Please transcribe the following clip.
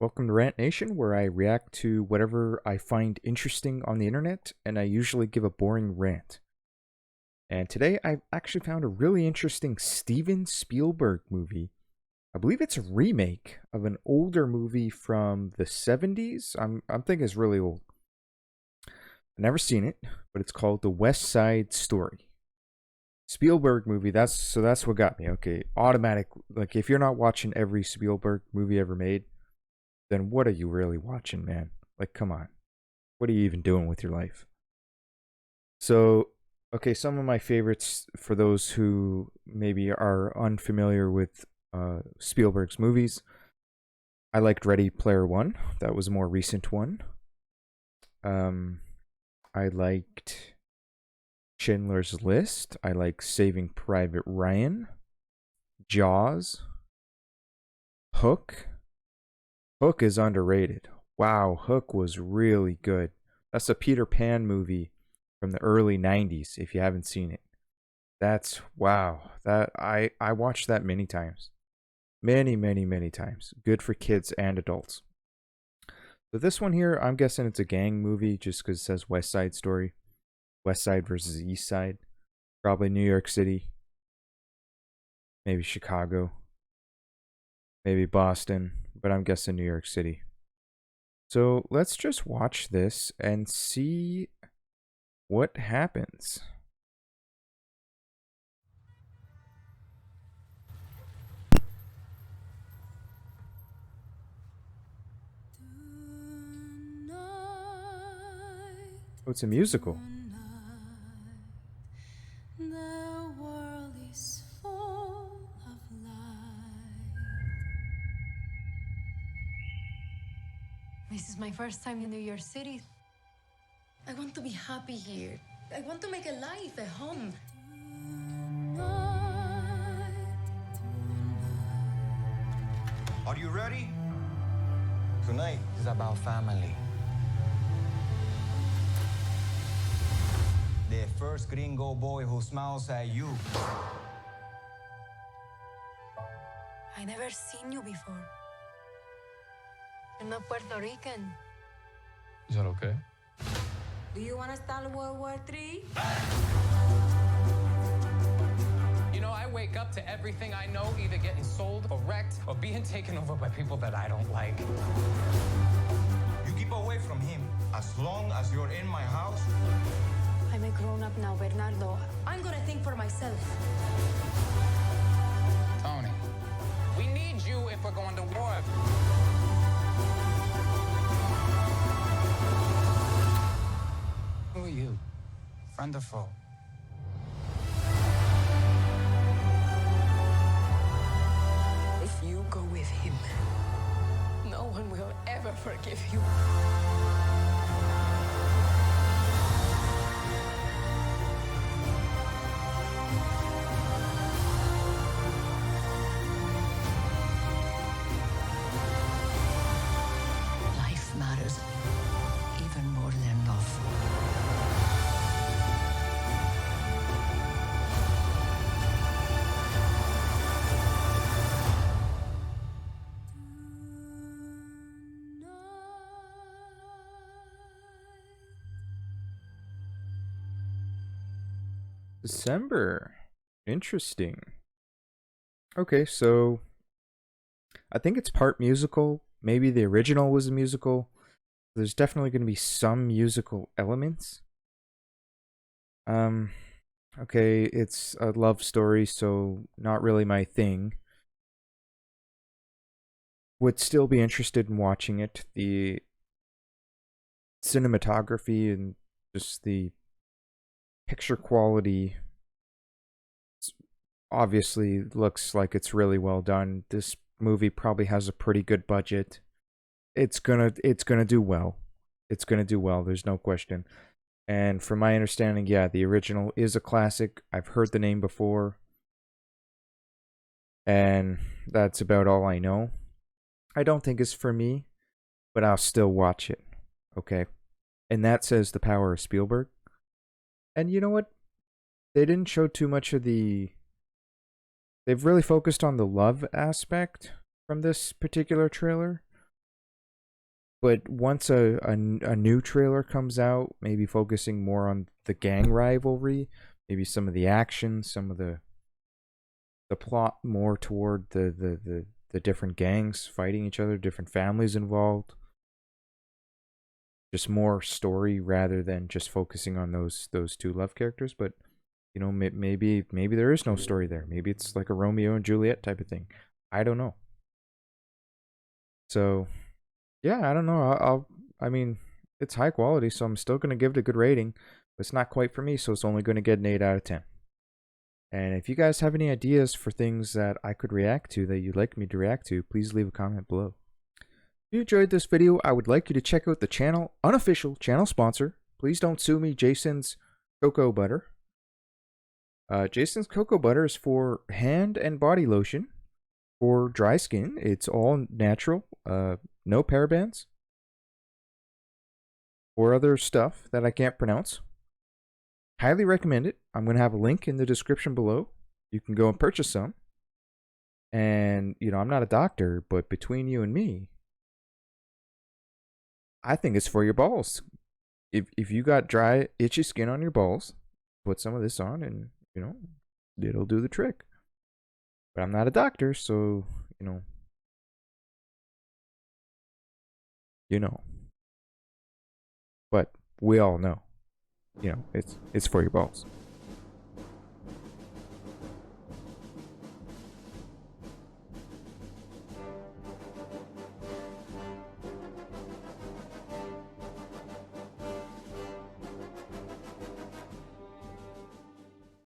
Welcome to Rant Nation, where I react to whatever I find interesting on the internet, and I usually give a boring rant. And today I actually found a really interesting Steven Spielberg movie. I believe it's a remake of an older movie from the 70s. I'm thinking it's really old. I've never seen it, but it's called The West Side Story. Spielberg movie, that's what got me. Okay, automatic, like if you're not watching every Spielberg movie ever made, then what are you really watching, man? Like, come on. What are you even doing with your life? So, okay, some of my favorites for those who maybe are unfamiliar with Spielberg's movies. I liked Ready Player One. That was a more recent one. Um, I liked Schindler's List. I like Saving Private Ryan. Jaws. Hook. Hook is underrated. Wow, Hook was really good. That's a Peter Pan movie from the early 90s if you haven't seen it. That's wow. That I watched that many times. Many times. Good for kids and adults. So this one here, I'm guessing it's a gang movie just cuz it says West Side Story. West Side versus East Side. Probably New York City. Maybe Chicago. Maybe Boston, but I'm guessing New York City. So let's just watch this and see what happens. Oh, it's a musical. The world is full of light. This is my first time in New York City. I want to be happy here. I want to make a life, a home. Are you ready? Tonight is about family. The first gringo boy who smiles at you. I never seen you before. You're not Puerto Rican. Is that okay? Do you want to start World War III? You know, I wake up to everything I know either getting sold or wrecked or being taken over by people that I don't like. You keep away from him. As long as you're in my house, I'm a grown-up now, Bernardo. I'm gonna think for myself. Tony, we need you if we're going to war. Who are you? Friend or foe? If you go with him, no one will ever forgive you. Life matters even more than love. December. Interesting. Okay, so I think it's part musical. Maybe the original was a musical. There's definitely going to be some musical elements. Um, okay, it's a love story, so not really my thing. Would still be interested in watching it. The cinematography and just the picture quality obviously looks like it's really well done. This movie probably has a pretty good budget. It's gonna do well. It's gonna do well. There's no question. And from my understanding, yeah, the original is a classic. I've heard the name before, and that's about all I know. I don't think it's for me, but I'll still watch it. Okay, and that says the power of Spielberg. And you know what? They didn't show too much of the. They've really focused on the love aspect from this particular trailer. But once a new trailer comes out, maybe focusing more on the gang rivalry, maybe some of the action, some of the plot more toward the different gangs fighting each other, different families involved. Just more story rather than just focusing on those two love characters. But you know, maybe there is no story there. Maybe it's like a Romeo and Juliet type of thing. I don't know. So yeah, I don't know. I mean, it's high quality, so I'm still gonna give it a good rating. But it's not quite for me, so it's only gonna get an 8 out of 10. And if you guys have any ideas for things that I could react to that you'd like me to react to, please leave a comment below. If you enjoyed this video, I would like you to check out the channel, unofficial channel sponsor. Please don't sue me, Jason's Cocoa Butter. Jason's Cocoa Butter is for hand and body lotion for dry skin. It's all natural, no parabens or other stuff that I can't pronounce. Highly recommend it. I'm going to have a link in the description below. You can go and purchase some. And, you know, I'm not a doctor, but between you and me, I think it's for your balls. If you got dry, itchy skin on your balls, put some of this on and, you know, it'll do the trick. But I'm not a doctor, so, you know. But we all know, you know, it's for your balls.